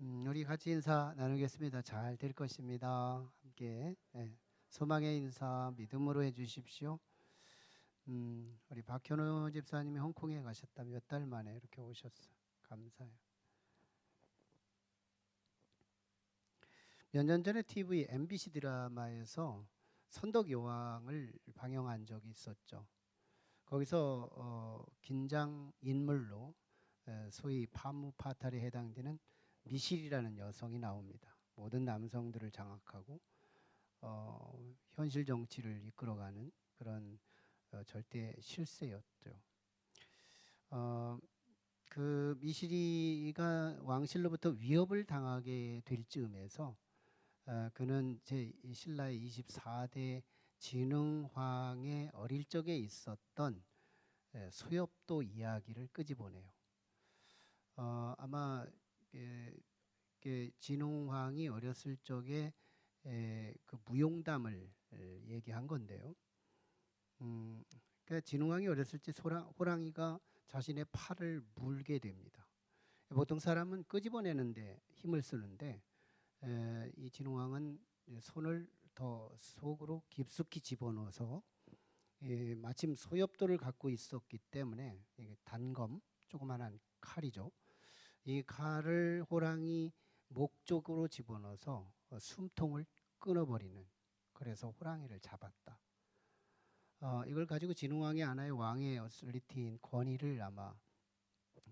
우리 같이 인사 나누겠습니다. 잘 될 것입니다. 함께 소망의 인사 믿음으로 해주십시오. 우리 박현우 집사님이 홍콩에 가셨다 몇 달 만에 이렇게 오셨어요. 감사해요. 몇 년 전에 TV MBC 드라마에서 선덕 여왕을 방영한 적이 있었죠. 거기서 긴장 인물로 소위 파무파탈에 해당되는 미실이라는 여성이 나옵니다. 모든 남성들을 장악하고 현실 정치를 이끌어가는 그런 절대 실세였죠. 그 미실이가 왕실로부터 위협을 당하게 될 즈음에서 그는 신라의 24대 진흥황의 어릴 적에 있었던 소엽도 이야기를 끄집어내요. 아마 진흥황이 어렸을 적에 그 무용담을 얘기한 건데요. 그러니까 진흥황이 어렸을 때 호랑이가 자신의 팔을 물게 됩니다. 보통 사람은 끄집어내는데 힘을 쓰는데 이 진흥황은 손을 더 속으로 깊숙이 집어넣어서 마침 소엽도를 갖고 있었기 때문에 이게 단검, 조그만한 칼이죠. 이 칼을 호랑이 목 쪽으로 집어넣어서 숨통을 끊어버리는, 그래서 호랑이를 잡았다. 이걸 가지고 진흥왕이 하나의 왕의 어설리티인 권위를 아마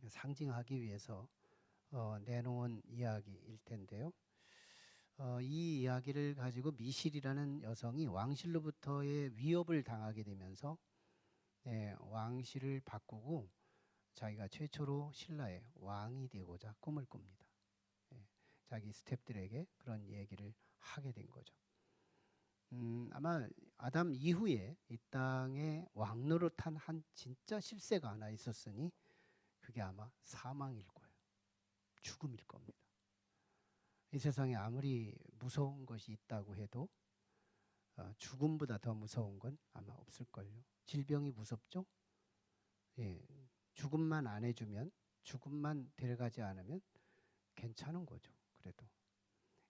상징하기 위해서 내놓은 이야기일 텐데요. 이 이야기를 가지고 미실이라는 여성이 왕실로부터의 위협을 당하게 되면서 왕실을 바꾸고 자기가 최초로 신라의 왕이 되고자 꿈을 꿉니다. 자기 스탭들에게 그런 얘기를 하게 된 거죠. 아마 아담 이후에 이 땅에 왕 노릇한 한 진짜 실세가 하나 있었으니 그게 아마 사망일 거예요. 죽음일 겁니다. 이 세상에 아무리 무서운 것이 있다고 해도 죽음보다 더 무서운 건 아마 없을걸요. 질병이 무섭죠? 죽음만 안 해주면, 죽음만 데려가지 않으면 괜찮은 거죠. 그래도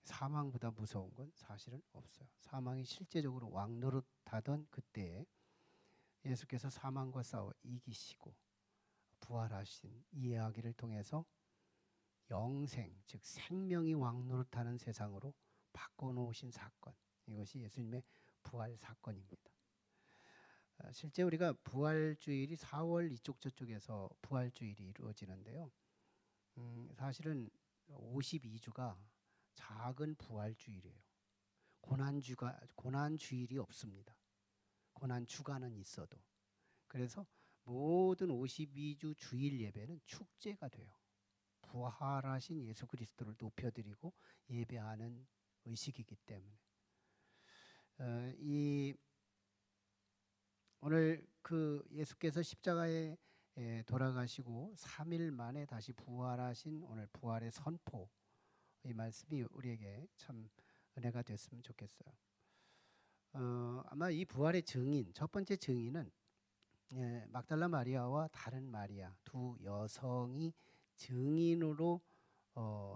사망보다 무서운 건 사실은 없어요. 사망이 실제적으로 왕노릇하던 그때에 예수께서 사망과 싸워 이기시고 부활하신 이 이야기를 통해서 영생, 즉 생명이 왕노릇하는 세상으로 바꿔놓으신 사건, 이것이 예수님의 부활 사건입니다. 실제 우리가 부활주일이 4월 이쪽 저쪽에서 부활주일이 이루어지는데요. 사실은 52주가 작은 부활주일이에요. 고난주일이 없습니다. 고난주간은 있어도. 그래서 모든 52주 주일 예배는 축제가 돼요. 부활하신 예수 그리스도를 높여드리고 예배하는 의식이기 때문에 오늘 그 예수께서 십자가에 돌아가시고 3일 만에 다시 부활하신 오늘 부활의 선포, 이 말씀이 우리에게 참 은혜가 됐으면 좋겠어요. 아마 이 부활의 증인, 첫 번째 증인은 막달라 마리아와 다른 마리아 두 여성이 증인으로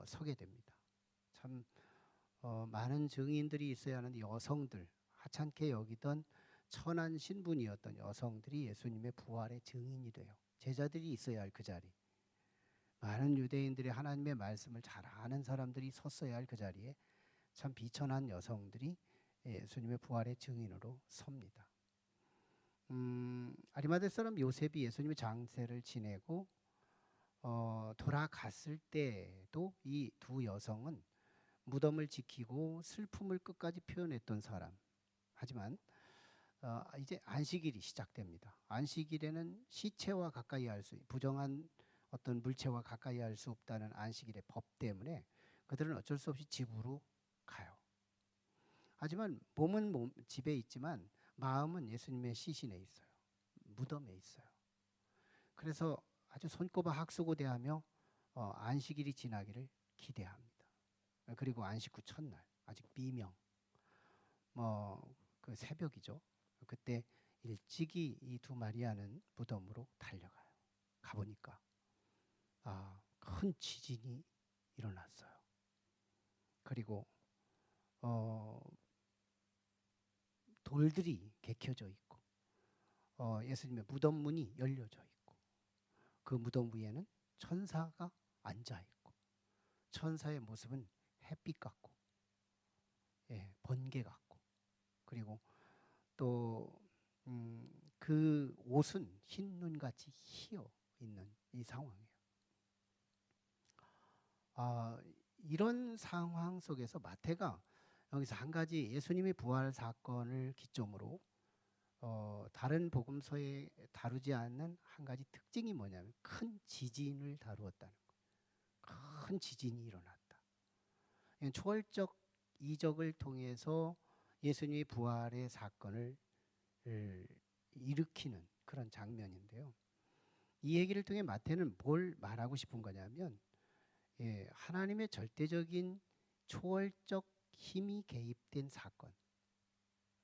서게 됩니다. 참 많은 증인들이 있어야 하는데 여성들, 하찮게 여기던 천한 신분이었던 여성들이 예수님의 부활의 증인이 돼요. 제자들이 있어야 할 그 자리, 많은 유대인들이 하나님의 말씀을 잘 아는 사람들이 섰어야 할 그 자리에 참 비천한 여성들이 예수님의 부활의 증인으로 섭니다. 아리마대 사람 요셉이 예수님의 장세를 지내고 돌아갔을 때도 이 두 여성은 무덤을 지키고 슬픔을 끝까지 표현했던 사람. 하지만 이제 안식일이 시작됩니다. 안식일에는 시체와 가까이 할 수, 부정한 어떤 물체와 가까이 할 수 없다는 안식일의 법 때문에 그들은 어쩔 수 없이 집으로 가요. 하지만 몸은 집에 있지만 마음은 예수님의 시신에 있어요. 무덤에 있어요. 그래서 아주 손꼽아 학수고 대하며 안식일이 지나기를 기대합니다. 그리고 안식 후 첫날, 아직 비명, 그 새벽이죠. 그때 일찍이 이 두 마리아는 무덤으로 달려가요. 가보니까 큰 지진이 일어났어요. 그리고 어, 돌들이 개켜져 있고 예수님의 무덤 문이 열려져 있고 그 무덤 위에는 천사가 앉아 있고 천사의 모습은 햇빛 같고 번개 같고 그리고 또 그 옷은 흰 눈같이 희어 있는 이 상황이에요. 이런 상황 속에서 마태가 여기서 한 가지 예수님의 부활 사건을 기점으로 다른 복음서에 다루지 않는 한 가지 특징이 뭐냐면 큰 지진을 다루었다는 거예요. 큰 지진이 일어났다. 초월적 이적을 통해서 예수님의 부활의 사건을 일으키는 그런 장면인데요. 이 얘기를 통해 마태는 뭘 말하고 싶은 거냐면 하나님의 절대적인 초월적 힘이 개입된 사건.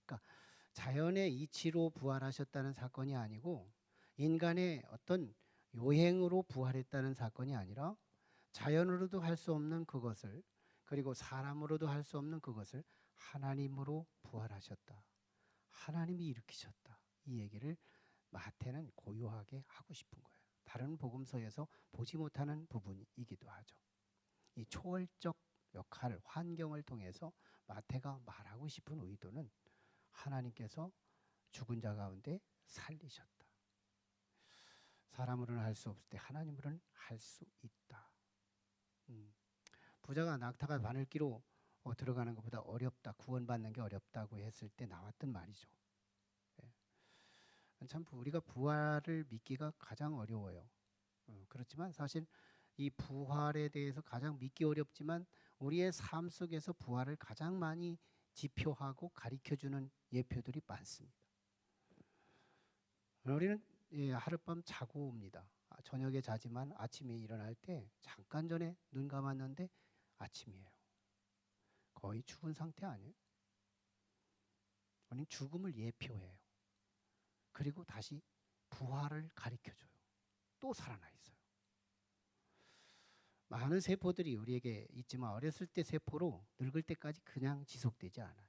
그러니까 자연의 이치로 부활하셨다는 사건이 아니고 인간의 어떤 요행으로 부활했다는 사건이 아니라 자연으로도 할 수 없는 그것을 그리고 사람으로도 할 수 없는 그것을 하나님으로 부활하셨다. 하나님이 일으키셨다. 이 얘기를 마태는 고요하게 하고 싶은 거예요. 다른 복음서에서 보지 못하는 부분이기도 하죠. 이 초월적 역할, 환경을 통해서 마태가 말하고 싶은 의도는 하나님께서 죽은 자 가운데 살리셨다. 사람으로는 할 수 없을 때 하나님으로는 할 수 있다. 부자가 낙타가 바늘기로 들어가는 것보다 어렵다. 구원받는 게 어렵다고 했을 때 나왔던 말이죠. 참 우리가 부활을 믿기가 가장 어려워요. 그렇지만 사실 이 부활에 대해서 가장 믿기 어렵지만 우리의 삶 속에서 부활을 가장 많이 지표하고 가리켜주는 예표들이 많습니다. 우리는 하룻밤 자고 옵니다. 저녁에 자지만 아침에 일어날 때 잠깐 전에 눈 감았는데 아침이에요. 거의 죽은 상태 아니에요? 우리는 죽음을 예표해요. 그리고 다시 부활을 가리켜줘요. 또 살아나 있어요. 많은 세포들이 우리에게 있지만 어렸을 때 세포로 늙을 때까지 그냥 지속되지 않아요.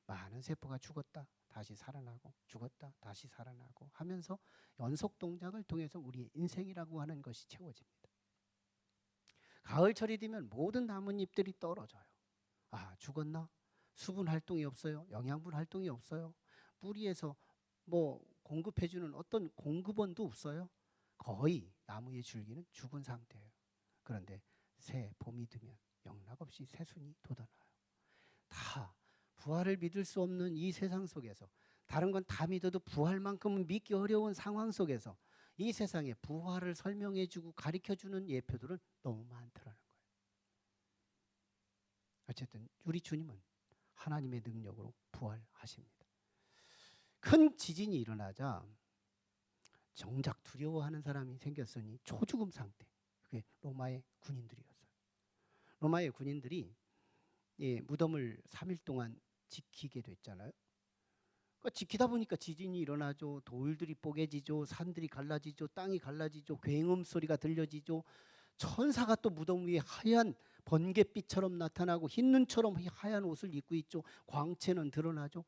많은 세포가 죽었다 다시 살아나고 죽었다 다시 살아나고 하면서 연속 동작을 통해서 우리의 인생이라고 하는 것이 채워집니다. 가을철이 되면 모든 나뭇잎들이 떨어져요. 죽었나? 수분 활동이 없어요. 영양분 활동이 없어요. 뿌리에서 공급해주는 어떤 공급원도 없어요. 거의 나무의 줄기는 죽은 상태예요. 그런데 새 봄이 되면 영락없이 새순이 돋아나요. 다 부활을 믿을 수 없는 이 세상 속에서 다른 건 다 믿어도 부활만큼은 믿기 어려운 상황 속에서 이 세상에 부활을 설명해주고 가르쳐주는 예표들은 너무 많더라는 거예요. 어쨌든 우리 주님은 하나님의 능력으로 부활하십니다. 큰 지진이 일어나자 정작 두려워하는 사람이 생겼으니 초죽음 상태. 그게 로마의 군인들이었어요. 로마의 군인들이 무덤을 3일 동안 지키게 됐잖아요. 그러니까 지키다 보니까 지진이 일어나죠. 돌들이 뽀개지죠. 산들이 갈라지죠. 땅이 갈라지죠. 굉음 소리가 들려지죠. 천사가 또 무덤 위에 하얀 번갯빛처럼 나타나고 흰 눈처럼 하얀 옷을 입고 있죠. 광채는 드러나죠.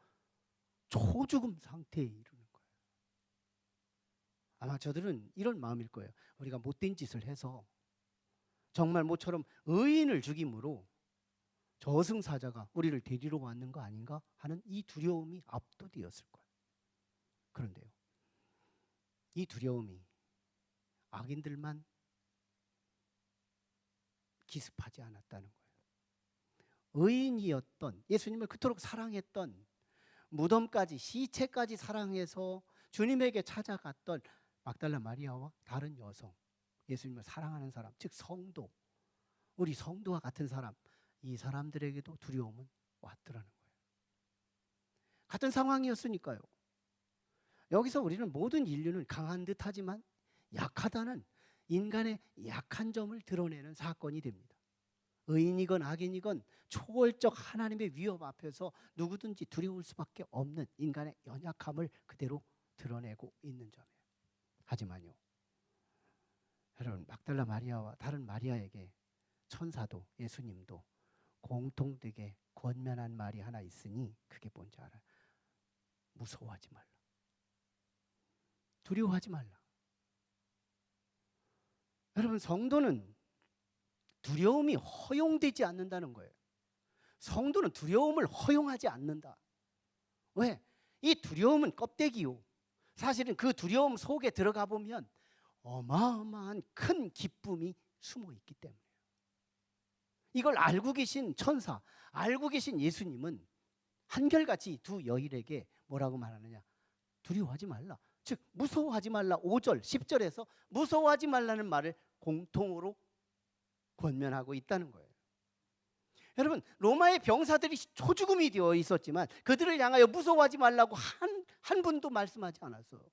초죽음 상태에 이르는 거예요. 아마 저들은 이런 마음일 거예요. 우리가 못된 짓을 해서 정말 모처럼 의인을 죽임으로 저승사자가 우리를 데리러 왔는 거 아닌가 하는 이 두려움이 압도되었을 거예요. 그런데요, 이 두려움이 악인들만 기습하지 않았다는 거예요. 의인이었던 예수님을 그토록 사랑했던 무덤까지 시체까지 사랑해서 주님에게 찾아갔던 막달라 마리아와 다른 여성, 예수님을 사랑하는 사람, 즉 성도, 우리 성도와 같은 사람, 이 사람들에게도 두려움은 왔더라는 거예요. 같은 상황이었으니까요. 여기서 우리는 모든 인류는 강한 듯하지만 약하다는 인간의 약한 점을 드러내는 사건이 됩니다. 의인이건 악인이건 초월적 하나님의 위협 앞에서 누구든지 두려울 수밖에 없는 인간의 연약함을 그대로 드러내고 있는 점이에요. 하지만요, 여러분, 막달라 마리아와 다른 마리아에게 천사도 예수님도 공통되게 권면한 말이 하나 있으니 그게 뭔지 알아요? 무서워하지 말라. 두려워하지 말라. 여러분, 성도는 두려움이 허용되지 않는다는 거예요. 성도는 두려움을 허용하지 않는다. 왜? 이 두려움은 껍데기요. 사실은 그 두려움 속에 들어가 보면 어마어마한 큰 기쁨이 숨어 있기 때문이에요. 이걸 알고 계신 천사, 알고 계신 예수님은 한결같이 두 여인에게 뭐라고 말하느냐? 두려워하지 말라. 즉 무서워하지 말라. 5절, 10절에서 무서워하지 말라는 말을 공통으로 권면하고 있다는 거예요. 여러분, 로마의 병사들이 초죽음이 되어 있었지만 그들을 향하여 무서워하지 말라고 한 분도 말씀하지 않았어요.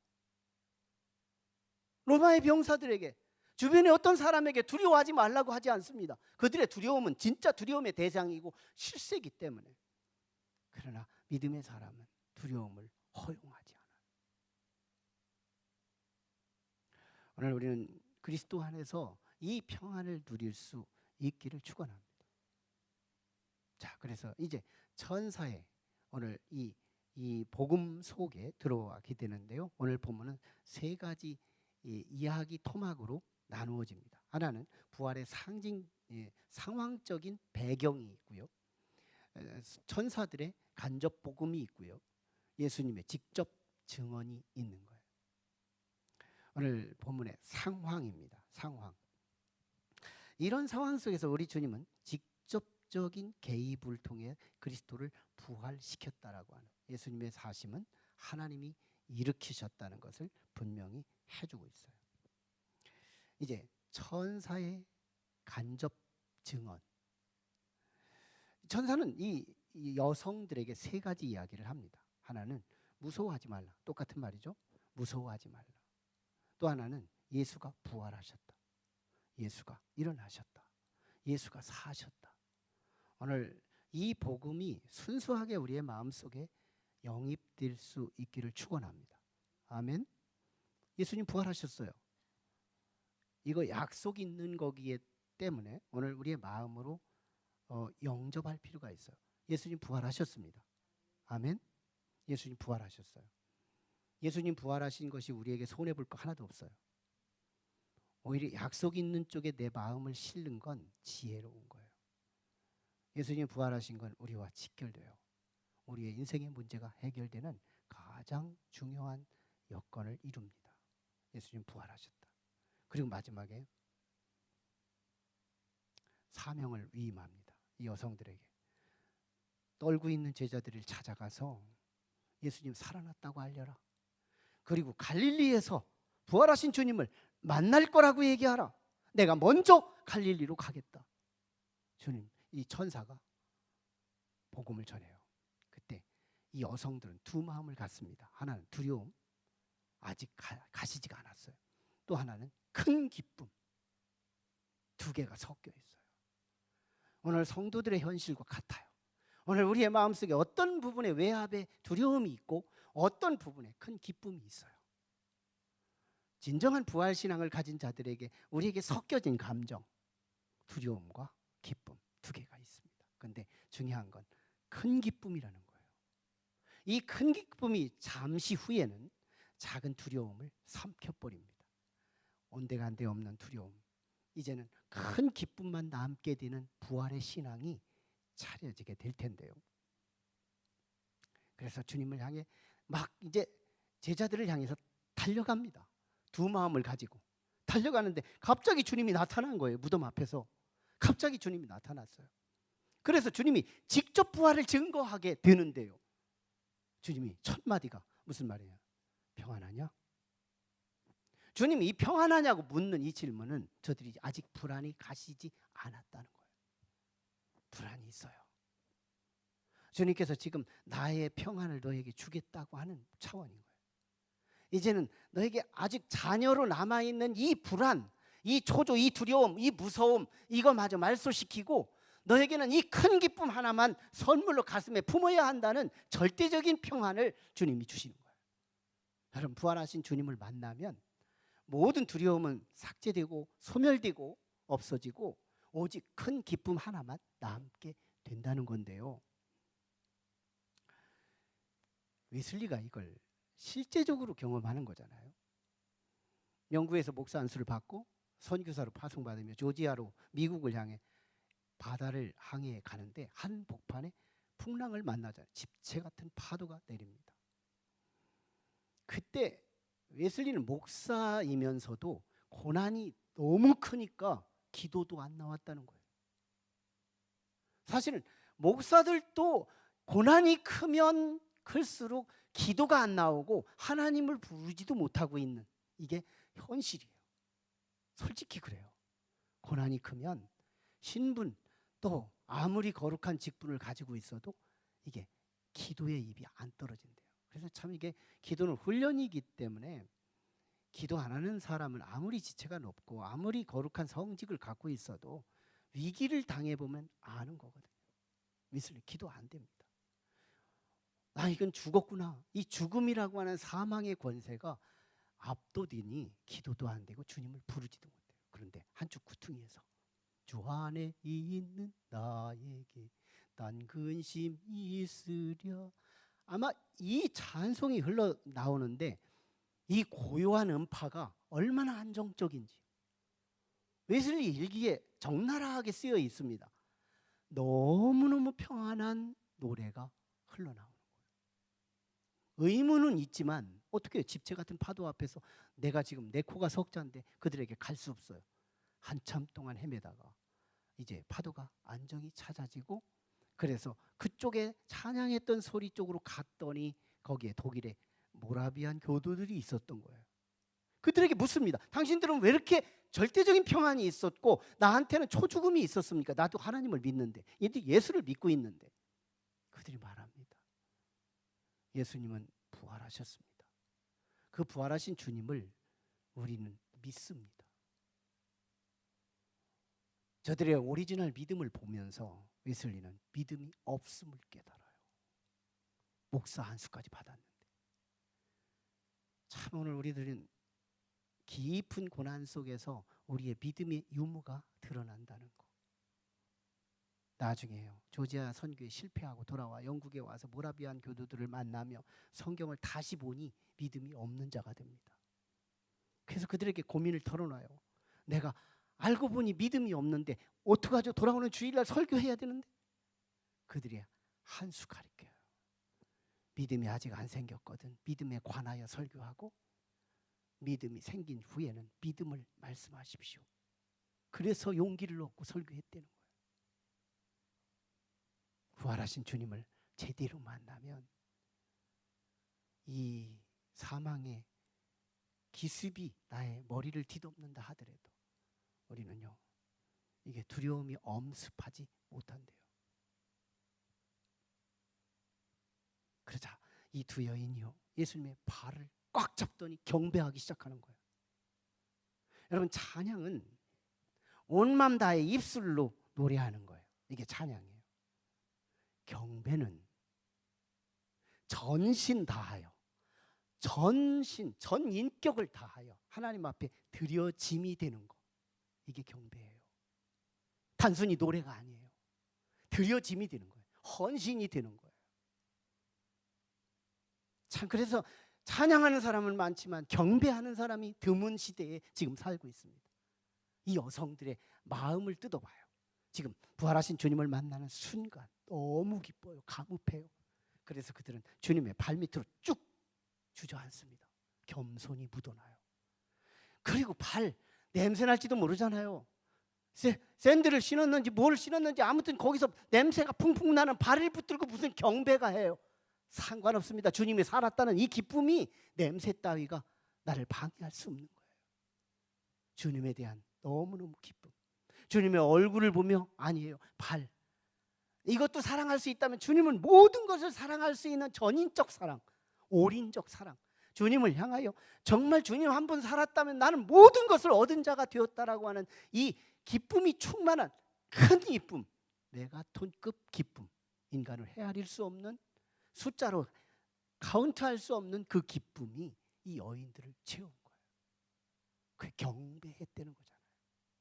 로마의 병사들에게, 주변에 어떤 사람에게 두려워하지 말라고 하지 않습니다. 그들의 두려움은 진짜 두려움의 대상이고 실세이기 때문에. 그러나 믿음의 사람은 두려움을 허용하지 않아요. 오늘 우리는 그리스도 안에서 이 평안을 누릴 수 있기를 축원합니다. 자, 그래서 이제 천사의 오늘 이 복음 속에 들어가게 되는데요. 오늘 본문은 세 가지 이야기 토막으로 나누어집니다. 하나는 부활의 상황적인 배경이 있고요. 천사들의 간접 복음이 있고요. 예수님의 직접 증언이 있는 거예요. 오늘 본문의 상황입니다. 상황. 이런 상황 속에서 우리 주님은 직접적인 개입을 통해 그리스도를 부활시켰다라고 하는, 예수님의 사심은 하나님이 일으키셨다는 것을 분명히 해주고 있어요. 이제 천사의 간접 증언. 천사는 이 여성들에게 세 가지 이야기를 합니다. 하나는 무서워하지 말라. 똑같은 말이죠. 무서워하지 말라. 또 하나는 예수가 부활하셨다. 예수가 일어나셨다. 예수가 사셨다. 오늘 이 복음이 순수하게 우리의 마음속에 영입될 수 있기를 축원합니다. 아멘. 예수님 부활하셨어요. 이거 약속 있는 거기에 때문에 오늘 우리의 마음으로 영접할 필요가 있어요. 예수님 부활하셨습니다. 아멘. 예수님 부활하셨어요. 예수님 부활하신 것이 우리에게 손해볼 거 하나도 없어요. 오히려 약속 있는 쪽에 내 마음을 실는 건 지혜로운 거예요. 예수님 부활하신 건 우리와 직결돼요. 우리의 인생의 문제가 해결되는 가장 중요한 여건을 이룹니다. 예수님 부활하셨다. 그리고 마지막에 사명을 위임합니다. 이 여성들에게. 떨고 있는 제자들을 찾아가서 예수님 살아났다고 알려라. 그리고 갈릴리에서 부활하신 주님을 만날 거라고 얘기하라. 내가 먼저 갈릴리로 가겠다. 주님, 이 천사가 복음을 전해요. 그때 이 여성들은 두 마음을 갖습니다. 하나는 두려움, 아직 가시지가 않았어요. 또 하나는 큰 기쁨. 두 개가 섞여 있어요. 오늘 성도들의 현실과 같아요. 오늘 우리의 마음속에 어떤 부분에 외압의 두려움이 있고 어떤 부분에 큰 기쁨이 있어요. 진정한 부활신앙을 가진 자들에게 우리에게 섞여진 감정, 두려움과 기쁨 두 개가 있습니다. 그런데 중요한 건 큰 기쁨이라는 거예요. 이 큰 기쁨이 잠시 후에는 작은 두려움을 삼켜버립니다. 온데간데 없는 두려움. 이제는 큰 기쁨만 남게 되는 부활의 신앙이 차려지게 될 텐데요. 그래서 주님을 향해 막 이제 제자들을 향해서 달려갑니다. 두 마음을 가지고 달려가는데 갑자기 주님이 나타난 거예요. 무덤 앞에서 갑자기 주님이 나타났어요. 그래서 주님이 직접 부활을 증거하게 되는데요. 주님이 첫 마디가 무슨 말이에요? 평안하냐? 주님이 이 평안하냐고 묻는 이 질문은 저들이 아직 불안이 가시지 않았다는 거예요. 불안이 있어요. 주님께서 지금 나의 평안을 너에게 주겠다고 하는 차원인 거예요. 이제는 너에게 아직 자녀로 남아있는 이 불안, 이 초조, 이 두려움, 이 무서움 이거마저 말소시키고 너에게는 이 큰 기쁨 하나만 선물로 가슴에 품어야 한다는 절대적인 평안을 주님이 주시는 거예요. 여러분, 부활하신 주님을 만나면 모든 두려움은 삭제되고 소멸되고 없어지고 오직 큰 기쁨 하나만 남게 된다는 건데요. 웨슬리가 이걸 실제적으로 경험하는 거잖아요. 영국에서 목사 안수를 받고 선교사로 파송받으며 조지아로 미국을 향해 바다를 항해해 가는데 한 복판에 풍랑을 만나잖아요. 집채 같은 파도가 내립니다. 그때 웨슬리는 목사이면서도 고난이 너무 크니까 기도도 안 나왔다는 거예요. 사실은 목사들도 고난이 크면 클수록 기도가 안 나오고 하나님을 부르지도 못하고 있는, 이게 현실이에요. 솔직히 그래요. 고난이 크면 신분, 또 아무리 거룩한 직분을 가지고 있어도 이게 기도의 입이 안 떨어진대요. 그래서 참 이게 기도는 훈련이기 때문에 기도 안 하는 사람은 아무리 지체가 높고 아무리 거룩한 성직을 갖고 있어도 위기를 당해보면 아는 거거든요. 웨슬리 기도 안 됩니다. 아, 이건 죽었구나. 이 죽음이라고 하는 사망의 권세가 압도되니 기도도 안 되고 주님을 부르지도 못해요. 그런데 한쪽 구퉁이에서 주 안에 있는 나에게 난 근심 있으랴, 아마 이 찬송이 흘러나오는데 이 고요한 음파가 얼마나 안정적인지 웨슬리 일기에 적나라하게 쓰여 있습니다. 너무너무 평안한 노래가 흘러나오는 거예요. 의문은 있지만 어떻게 집채 같은 파도 앞에서 내가 지금 내 코가 석자인데 그들에게 갈 수 없어요. 한참 동안 헤매다가 이제 파도가 안정이 찾아지고, 그래서 그쪽에 찬양했던 소리 쪽으로 갔더니 거기에 독일의 모라비안 교도들이 있었던 거예요. 그들에게 묻습니다. 당신들은 왜 이렇게 절대적인 평안이 있었고 나한테는 초죽음이 있었습니까? 나도 하나님을 믿는데, 얘들 예수를 믿고 있는데. 그들이 말합니다. 예수님은 부활하셨습니다. 그 부활하신 주님을 우리는 믿습니다. 저들의 오리지널 믿음을 보면서 웨슬리는 믿음이 없음을 깨달아요. 목사 안수까지 받았는데. 참 오늘 우리들은 깊은 고난 속에서 우리의 믿음의 유무가 드러난다는 거. 나중에요, 조지아 선교에 실패하고 돌아와 영국에 와서 모라비안 교도들을 만나며 성경을 다시 보니 믿음이 없는 자가 됩니다. 그래서 그들에게 고민을 털어놔요. 내가 알고 보니 믿음이 없는데 어떡하죠? 돌아오는 주일날 설교해야 되는데. 그들이 한 수 가리켜요. 믿음이 아직 안 생겼거든 믿음에 관하여 설교하고, 믿음이 생긴 후에는 믿음을 말씀하십시오. 그래서 용기를 얻고 설교했다는 거예요. 부활하신 주님을 제대로 만나면 이 사망의 기습이 나의 머리를 뒤덮는다 하더라도 우리는요, 이게 두려움이 엄습하지 못한대요. 그러자 이 두 여인이요, 예수님의 발을 꽉 잡더니 경배하기 시작하는 거예요. 여러분, 찬양은 온 맘 다해 입술로 노래하는 거예요. 이게 찬양이에요. 경배는 전신 다하여, 전 인격을 다하여 하나님 앞에 드려짐이 되는 거, 이게 경배예요. 단순히 노래가 아니에요. 드려짐이 되는 거예요. 헌신이 되는 거예요. 참, 그래서 찬양하는 사람은 많지만 경배하는 사람이 드문 시대에 지금 살고 있습니다. 이 여성들의 마음을 뜯어봐요. 지금 부활하신 주님을 만나는 순간 너무 기뻐요. 감up해요. 그래서 그들은 주님의 발밑으로 쭉 주저앉습니다. 겸손이 묻어나요. 그리고 발 냄새 날지도 모르잖아요. 샌들을 신었는지 뭘 신었는지 아무튼 거기서 냄새가 풍풍 나는 발을 붙들고 무슨 경배가 해요. 상관없습니다. 주님이 살았다는 이 기쁨이 냄새 따위가 나를 방해할 수 없는 거예요. 주님에 대한 너무너무 기쁨. 주님의 얼굴을 보며, 아니에요, 발. 이것도 사랑할 수 있다면 주님은 모든 것을 사랑할 수 있는 전인적 사랑, 올인적 사랑. 주님을 향하여 정말 주님 한 번 살았다면 나는 모든 것을 얻은 자가 되었다라고 하는 이 기쁨이 충만한 큰 기쁨, 메가톤급 기쁨, 인간을 헤아릴 수 없는, 숫자로 카운트할 수 없는 그 기쁨이 이 여인들을 채운 거예요. 그게 경배했다는 거잖아요.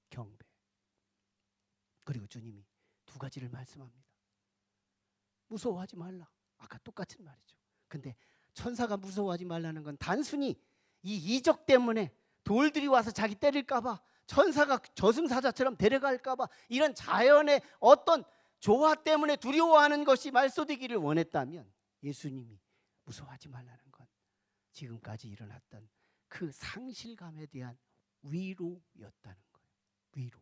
경배. 그리고 주님이 두 가지를 말씀합니다. 무서워하지 말라. 아까 똑같은 말이죠. 근데 천사가 무서워하지 말라는 건 단순히 이 이적 때문에 돌들이 와서 자기 때릴까 봐, 천사가 저승사자처럼 데려갈까 봐, 이런 자연의 어떤 조화 때문에 두려워하는 것이 말소되기를 원했다면 예수님이 무서워하지 말라는 건 지금까지 일어났던 그 상실감에 대한 위로였다는 거예요. 위로.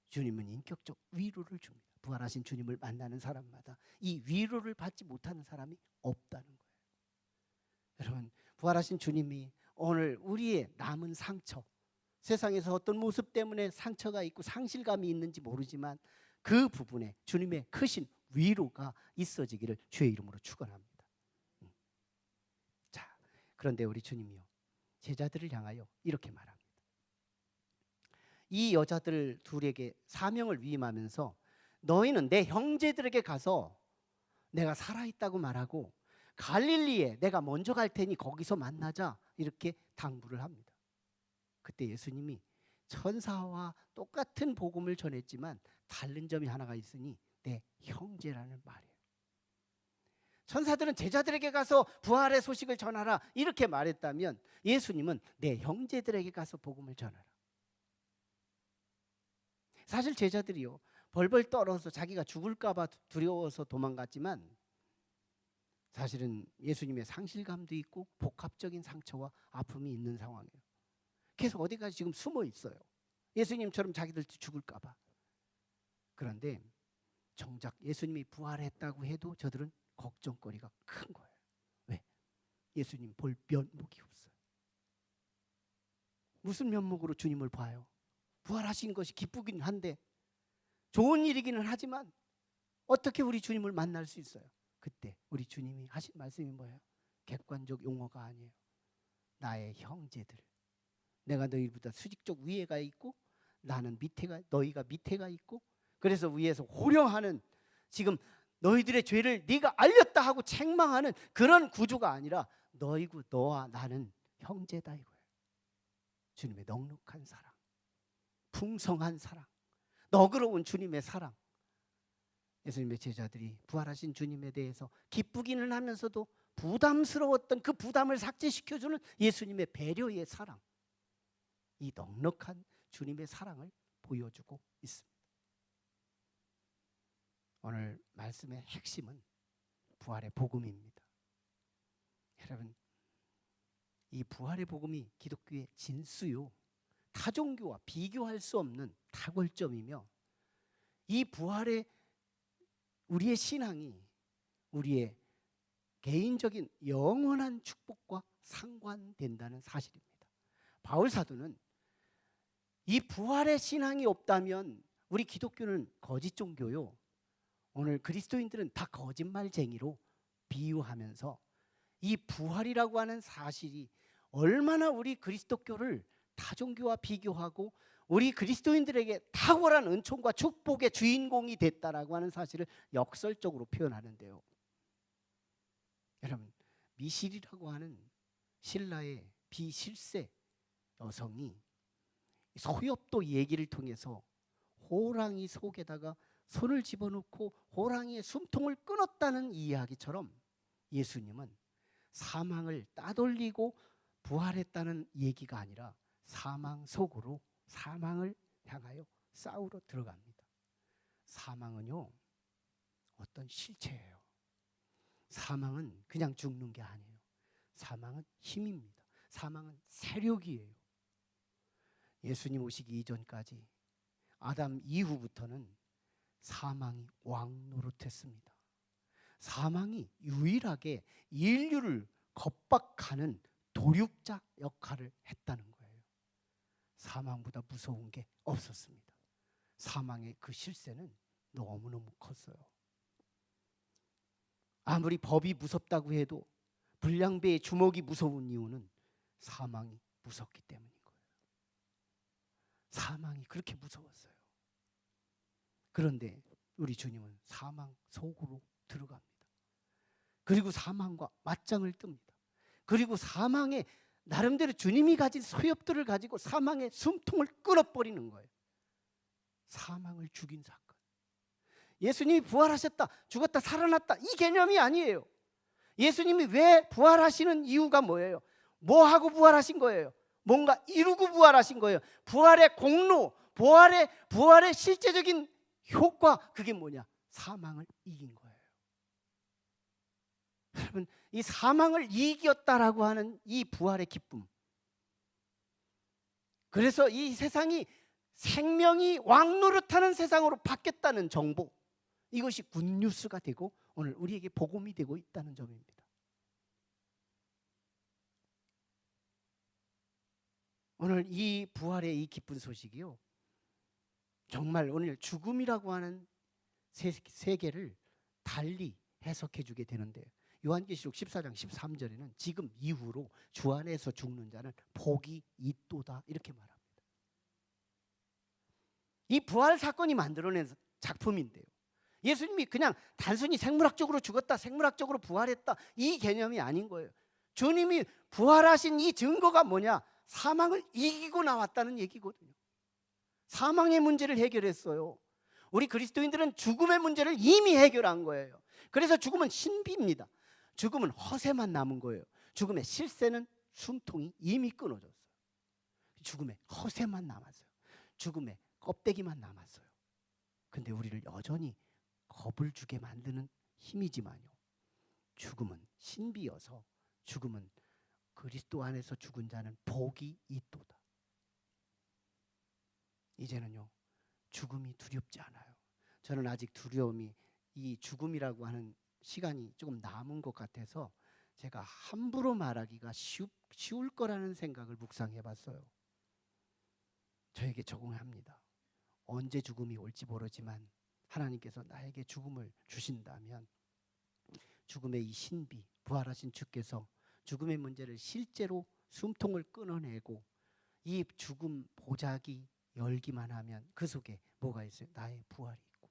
주님은 인격적 위로를 줍니다. 부활하신 주님을 만나는 사람마다 이 위로를 받지 못하는 사람이 없다는 거예요. 여러분, 부활하신 주님이 오늘 우리의 남은 상처, 세상에서 어떤 모습 때문에 상처가 있고 상실감이 있는지 모르지만 그 부분에 주님의 크신 위로가 있어지기를 주의 이름으로 축원합니다. 자, 그런데 우리 주님이요, 제자들을 향하여 이렇게 말합니다. 이 여자들 둘에게 사명을 위임하면서 너희는 내 형제들에게 가서 내가 살아있다고 말하고 갈릴리에 내가 먼저 갈 테니 거기서 만나자, 이렇게 당부를 합니다. 그때 예수님이 천사와 똑같은 복음을 전했지만 다른 점이 하나가 있으니 내 형제라는 말이에요. 천사들은 제자들에게 가서 부활의 소식을 전하라 이렇게 말했다면 예수님은 내 형제들에게 가서 복음을 전하라. 사실 제자들이요, 벌벌 떨어서 자기가 죽을까 봐 두려워서 도망갔지만 사실은 예수님의 상실감도 있고 복합적인 상처와 아픔이 있는 상황이에요. 계속 어디까지 지금 숨어 있어요. 예수님처럼 자기들 죽을까 봐. 그런데 정작 예수님이 부활했다고 해도 저들은 걱정거리가 큰 거예요. 왜? 예수님 볼 면목이 없어요. 무슨 면목으로 주님을 봐요? 부활하신 것이 기쁘긴 한데 좋은 일이기는 하지만 어떻게 우리 주님을 만날 수 있어요? 그때 우리 주님이 하신 말씀이 뭐예요? 객관적 용어가 아니에요. 나의 형제들, 내가 너희보다 수직적 위에가 있고 나는 밑에가, 너희가 밑에가 있고, 그래서 위에서 호령하는, 지금 너희들의 죄를 네가 알렸다 하고 책망하는 그런 구조가 아니라 너희고 너와 나는 형제다 이거예요. 주님의 넉넉한 사랑, 풍성한 사랑, 너그러운 주님의 사랑. 예수님의 제자들이 부활하신 주님에 대해서 기쁘기는 하면서도 부담스러웠던 그 부담을 삭제시켜주는 예수님의 배려의 사랑, 이 넉넉한 주님의 사랑을 보여주고 있습니다. 오늘 말씀의 핵심은 부활의 복음입니다. 여러분, 이 부활의 복음이 기독교의 진수요, 타종교와 비교할 수 없는 탁월점이며, 이 부활의 우리의 신앙이 우리의 개인적인 영원한 축복과 상관된다는 사실입니다. 바울 사도는 이 부활의 신앙이 없다면 우리 기독교는 거짓 종교요, 오늘 그리스도인들은 다 거짓말쟁이로 비유하면서 이 부활이라고 하는 사실이 얼마나 우리 그리스도교를 타종교와 비교하고 우리 그리스도인들에게 탁월한 은총과 축복의 주인공이 됐다라고 하는 사실을 역설적으로 표현하는데요. 여러분, 미실이라고 하는 신라의 비실세 여성이 소엽도 얘기를 통해서 호랑이 속에다가 손을 집어넣고 호랑이의 숨통을 끊었다는 이야기처럼 예수님은 사망을 따돌리고 부활했다는 얘기가 아니라 사망 속으로, 사망을 향하여 싸우러 들어갑니다. 사망은요, 어떤 실체예요. 사망은 그냥 죽는 게 아니에요. 사망은 힘입니다. 사망은 세력이에요. 예수님 오시기 이전까지 아담 이후부터는 사망이 왕 노릇했습니다. 사망이 유일하게 인류를 겁박하는 도륙자 역할을 했다는 거예요. 사망보다 무서운 게 없었습니다. 사망의 그 실세는 너무너무 컸어요. 아무리 법이 무섭다고 해도 불량배의 주먹이 무서운 이유는 사망이 무섭기 때문인 거예요. 사망이 그렇게 무서웠어요. 그런데 우리 주님은 사망 속으로 들어갑니다. 그리고 사망과 맞짱을 뜹니다. 그리고 사망의 나름대로 주님이 가진 소엽들을 가지고 사망의 숨통을 끊어버리는 거예요. 사망을 죽인 사건. 예수님이 부활하셨다, 죽었다, 살아났다, 이 개념이 아니에요. 예수님이 왜 부활하시는 이유가 뭐예요? 뭐 하고 부활하신 거예요? 뭔가 이루고 부활하신 거예요. 부활의 공로, 부활의 실제적인 효과, 그게 뭐냐? 사망을 이긴 거예요. 여러분, 이 사망을 이겼다라고 하는 이 부활의 기쁨, 그래서 이 세상이 생명이 왕노릇하는 세상으로 바뀌었다는 정보, 이것이 굿뉴스가 되고 오늘 우리에게 복음이 되고 있다는 점입니다. 오늘 이 부활의 이 기쁜 소식이요, 정말 오늘 죽음이라고 하는 세계를 달리 해석해 주게 되는데요. 요한계시록 14장 13절에는 지금 이후로 주 안에서 죽는 자는 복이 있도다, 이렇게 말합니다. 이 부활 사건이 만들어낸 작품인데요, 예수님이 그냥 단순히 생물학적으로 죽었다, 생물학적으로 부활했다, 이 개념이 아닌 거예요. 주님이 부활하신 이 증거가 뭐냐? 사망을 이기고 나왔다는 얘기거든요. 사망의 문제를 해결했어요. 우리 그리스도인들은 죽음의 문제를 이미 해결한 거예요. 그래서 죽음은 신비입니다. 죽음은 허세만 남은 거예요. 죽음의 실세는 숨통이 이미 끊어졌어요. 죽음의 허세만 남았어요. 죽음의 껍데기만 남았어요. 근데 우리를 여전히 겁을 주게 만드는 힘이지만요, 죽음은 신비여서, 죽음은 그리스도 안에서 죽은 자는 복이 있도다. 이제는요, 죽음이 두렵지 않아요. 저는 아직 두려움이, 이 죽음이라고 하는 시간이 조금 남은 것 같아서 제가 함부로 말하기가 쉬울 거라는 생각을 묵상해 봤어요. 저에게 적응합니다. 언제 죽음이 올지 모르지만 하나님께서 나에게 죽음을 주신다면 죽음의 이 신비, 부활하신 주께서 죽음의 문제를 실제로 숨통을 끊어내고 이 죽음 보자기 열기만 하면 그 속에 뭐가 있어요? 나의 부활이 있고,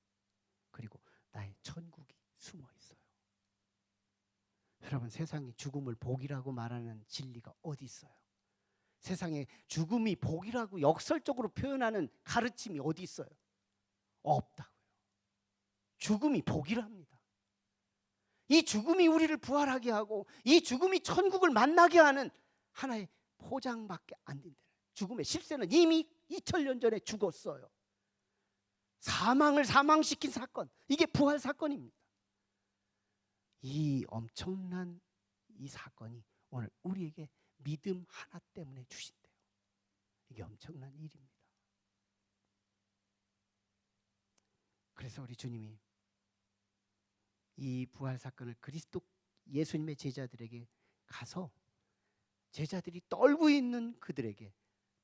그리고 나의 천국이 숨어 있어요. 여러분, 세상에 죽음을 복이라고 말하는 진리가 어디 있어요? 세상에 죽음이 복이라고 역설적으로 표현하는 가르침이 어디 있어요? 없다고요. 죽음이 복이랍니다. 이 죽음이 우리를 부활하게 하고 이 죽음이 천국을 만나게 하는 하나의 포장밖에 안 된다. 죽음의 실세는 이미 2000년 전에 죽었어요. 사망을 사망시킨 사건, 이게 부활 사건입니다. 이 엄청난 이 사건이 오늘 우리에게 믿음 하나 때문에 주신대요. 이게 엄청난 일입니다. 그래서 우리 주님이 이 부활 사건을 그리스도 예수님의 제자들에게 가서 제자들이 떨고 있는 그들에게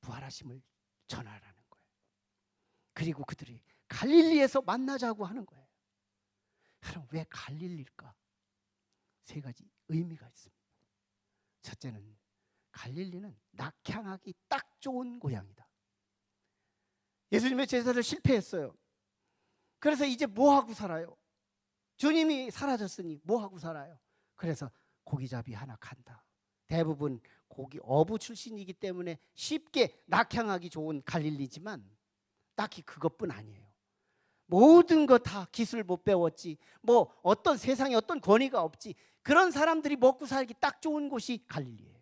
부활하심을 전하라는 거예요. 그리고 그들이 갈릴리에서 만나자고 하는 거예요. 여러분, 왜 갈릴리일까? 세 가지 의미가 있습니다. 첫째는 갈릴리는 낙향하기 딱 좋은 고향이다. 예수님의 제자들 실패했어요. 그래서 이제 뭐 하고 살아요? 주님이 사라졌으니 뭐 하고 살아요? 그래서 고기잡이 하나 간다. 대부분 고기 어부 출신이기 때문에 쉽게 낙향하기 좋은 갈릴리지만 딱히 그것뿐 아니에요. 모든 거 다 기술 못 배웠지, 뭐 어떤 세상에 어떤 권위가 없지, 그런 사람들이 먹고 살기 딱 좋은 곳이 갈릴리예요.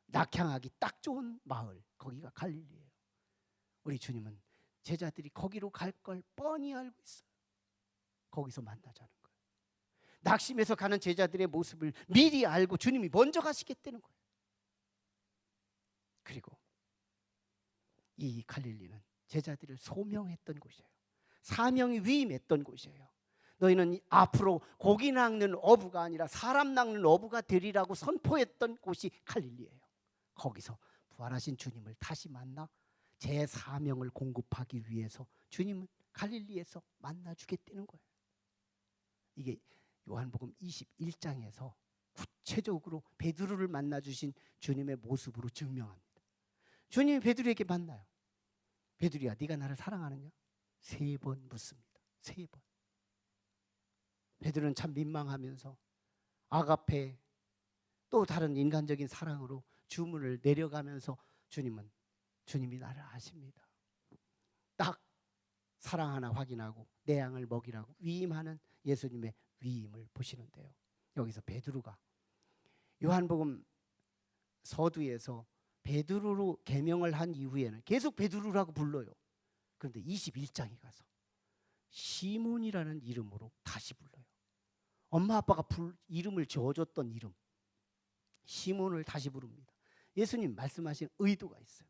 낙향하기 딱 좋은 마을, 거기가 갈릴리예요. 우리 주님은 제자들이 거기로 갈 걸 뻔히 알고 있어요. 거기서 만나자는 거예요. 낙심해서 가는 제자들의 모습을 미리 알고 주님이 먼저 가시겠다는 거예요. 그리고 이 갈릴리는 제자들을 소명했던 곳이에요. 사명이 위임했던 곳이에요. 너희는 앞으로 고기 낚는 어부가 아니라 사람 낚는 어부가 되리라고 선포했던 곳이 갈릴리예요. 거기서 부활하신 주님을 다시 만나 제 사명을 공급하기 위해서 주님은 갈릴리에서 만나주겠다는 거예요. 이게 요한복음 21장에서 구체적으로 베드로를 만나주신 주님의 모습으로 증명합니다. 주님이 베드로에게 만나요. 베드로야, 네가 나를 사랑하느냐? 3번 묻습니다. 3번. 베드로는 참 민망하면서 아가페, 또 다른 인간적인 사랑으로 주문을 내려가면서 주님이 나를 아십니다. 딱 사랑 하나 확인하고 내 양을 먹이라고 위임하는 예수님의 위임을 보시는데요. 여기서 베드로가 요한복음 서두에서 베드로로 계명을 한 이후에는 계속 베드로라고 불러요. 그런데 21장에 가서 시몬이라는 이름으로 다시 불러요. 엄마 아빠가 이름을 지어줬던 이름 시몬을 다시 부릅니다. 예수님 말씀하신 의도가 있어요.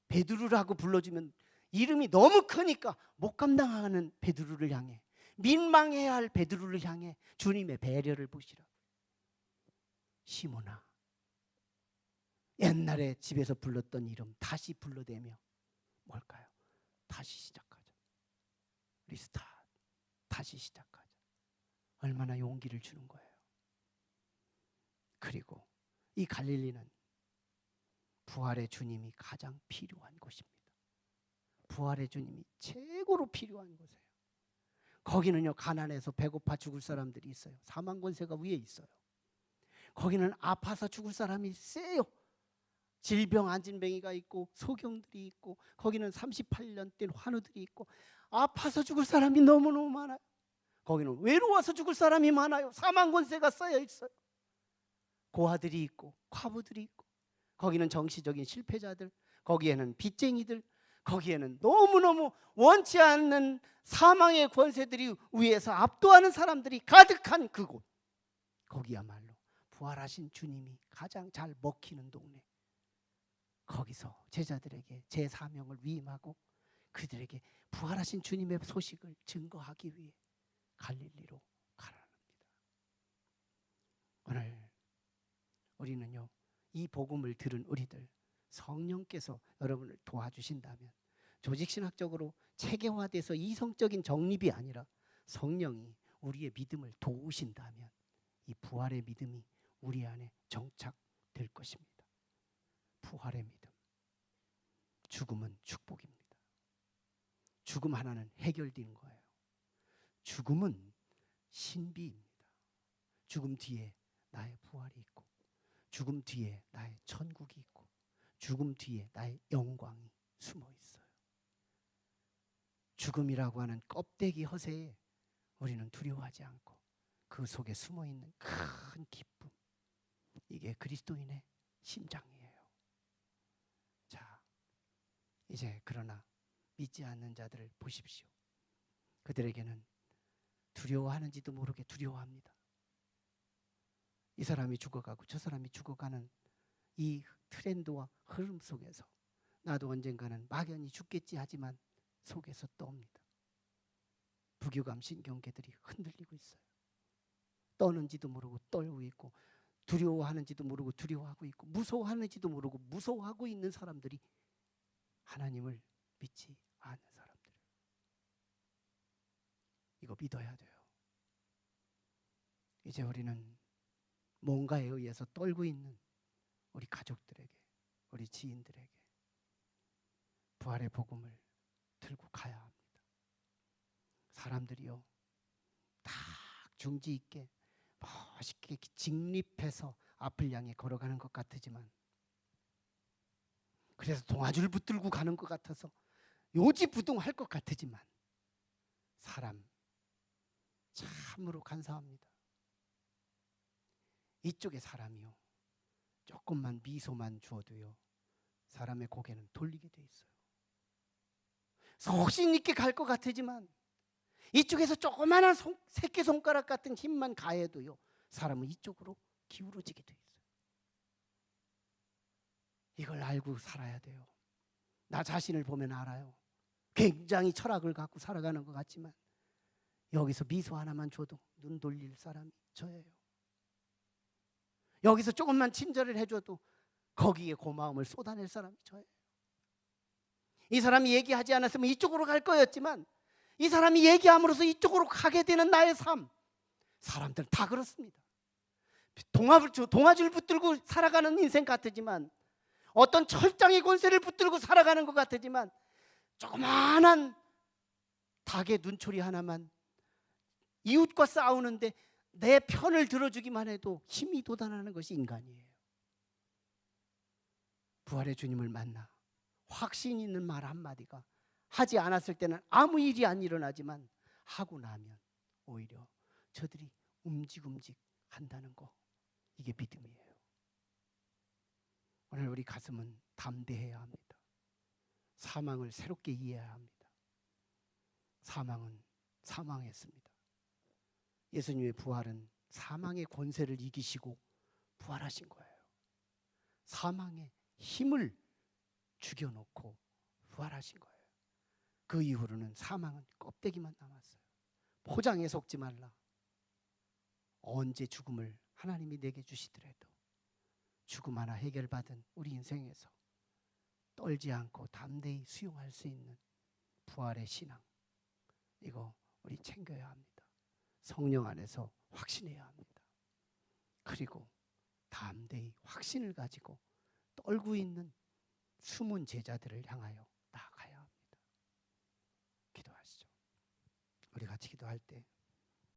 베드로라고 불러주면 이름이 너무 크니까 못 감당하는 베드로를 향해, 민망해야 할 베드로를 향해 주님의 배려를 보시라. 시몬아, 옛날에 집에서 불렀던 이름 다시 불러대며 뭘까요? 다시 시작하자. 리스타트. 다시 시작하자. 얼마나 용기를 주는 거예요. 그리고 이 갈릴리는 부활의 주님이 가장 필요한 곳입니다. 부활의 주님이 최고로 필요한 곳이에요. 거기는요, 가난해서 배고파 죽을 사람들이 있어요. 사망 권세가 위에 있어요. 거기는 아파서 죽을 사람이 세요. 질병 안진뱅이가 있고 소경들이 있고, 거기는 38년 된 환우들이 있고, 아파서 죽을 사람이 너무너무 많아요. 거기는 외로워서 죽을 사람이 많아요. 사망 권세가 쌓여 있어요. 고아들이 있고 과부들이 있고, 거기는 정치적인 실패자들, 거기에는 빚쟁이들, 거기에는 너무너무 원치 않는 사망의 권세들이 위에서 압도하는 사람들이 가득한 그곳, 거기야말로 부활하신 주님이 가장 잘 먹히는 동네. 거기서 제자들에게 제 사명을 위임하고 그들에게 부활하신 주님의 소식을 증거하기 위해 갈릴리로 가라는 겁니다. 오늘 우리는요, 이 복음을 들은 우리들, 성령께서 여러분을 도와주신다면, 조직신학적으로 체계화돼서 이성적인 정립이 아니라 성령이 우리의 믿음을 도우신다면 이 부활의 믿음이 우리 안에 정착될 것입니다. 부활의 믿음. 죽음은 축복입니다. 죽음 하나는 해결되는 거예요. 죽음은 신비입니다. 죽음 뒤에 나의 부활이 있고, 죽음 뒤에 나의 천국이 있고, 죽음 뒤에 나의 영광이 숨어 있어요. 죽음이라고 하는 껍데기 허세에 우리는 두려워하지 않고 그 속에 숨어 있는 큰 기쁨, 이게 그리스도인의 심장이에요. 자, 이제 그러나 믿지 않는 자들을 보십시오. 그들에게는 두려워하는지도 모르게 두려워합니다. 이 사람이 죽어가고 저 사람이 죽어가는 이 트렌드와 흐름 속에서 나도 언젠가는 막연히 죽겠지 하지만 속에서 떠옵니다. 부교감 신경계들이 흔들리고 있어요. 떠는지도 모르고 떨고 있고, 두려워하는지도 모르고 두려워하고 있고, 무서워하는지도 모르고 무서워하고 있는 사람들이 하나님을 믿지 않는 사람들. 이거 믿어야 돼요. 이제 우리는 뭔가에 의해서 떨고 있는 우리 가족들에게, 우리 지인들에게 부활의 복음을 들고 가야 합니다. 사람들이요, 딱 중지 있게 멋있게 직립해서 앞을 향해 걸어가는 것 같지만, 그래서 동아줄 붙들고 가는 것 같아서 요지부동할 것 같지만, 사람 참으로 간사합니다. 이쪽의 사람이요, 조금만 미소만 주어도요, 사람의 고개는 돌리게 돼 있어요. 속신 있게 갈 것 같지만, 이쪽에서 조그마한 새끼손가락 같은 힘만 가해도요, 사람은 이쪽으로 기울어지게 돼 있어요. 이걸 알고 살아야 돼요. 나 자신을 보면 알아요. 굉장히 철학을 갖고 살아가는 것 같지만 여기서 미소 하나만 줘도 눈 돌릴 사람이 저예요. 여기서 조금만 친절을 해줘도 거기에 고마움을 쏟아낼 사람이 저예요. 이 사람이 얘기하지 않았으면 이쪽으로 갈 거였지만 이 사람이 얘기함으로써 이쪽으로 가게 되는 나의 삶. 사람들은 다 그렇습니다. 동아줄 붙들고 살아가는 인생 같지만, 어떤 철장의 권세를 붙들고 살아가는 것 같지만, 조그마한 닭의 눈초리 하나만 이웃과 싸우는데 내 편을 들어주기만 해도 힘이 돋아나는 것이 인간이에요. 부활의 주님을 만나 확신 있는 말 한마디가 하지 않았을 때는 아무 일이 안 일어나지만 하고 나면 오히려 저들이 움직움직 한다는 거, 이게 믿음이에요. 오늘 우리 가슴은 담대해야 합니다. 사망을 새롭게 이해해야 합니다. 사망은 사망했습니다. 예수님의 부활은 사망의 권세를 이기시고 부활하신 거예요. 사망의 힘을 죽여놓고 부활하신 거예요. 그 이후로는 사망은 껍데기만 남았어요. 포장에 속지 말라. 언제 죽음을 하나님이 내게 주시더라도 죽음 하나 해결받은 우리 인생에서 떨지 않고 담대히 수용할 수 있는 부활의 신앙, 이거 우리 챙겨야 합니다. 성령 안에서 확신해야 합니다. 그리고 담대히 확신을 가지고 떨고 있는 숨은 제자들을 향하여 나아가야 합니다. 기도하시죠. 우리 같이 기도할 때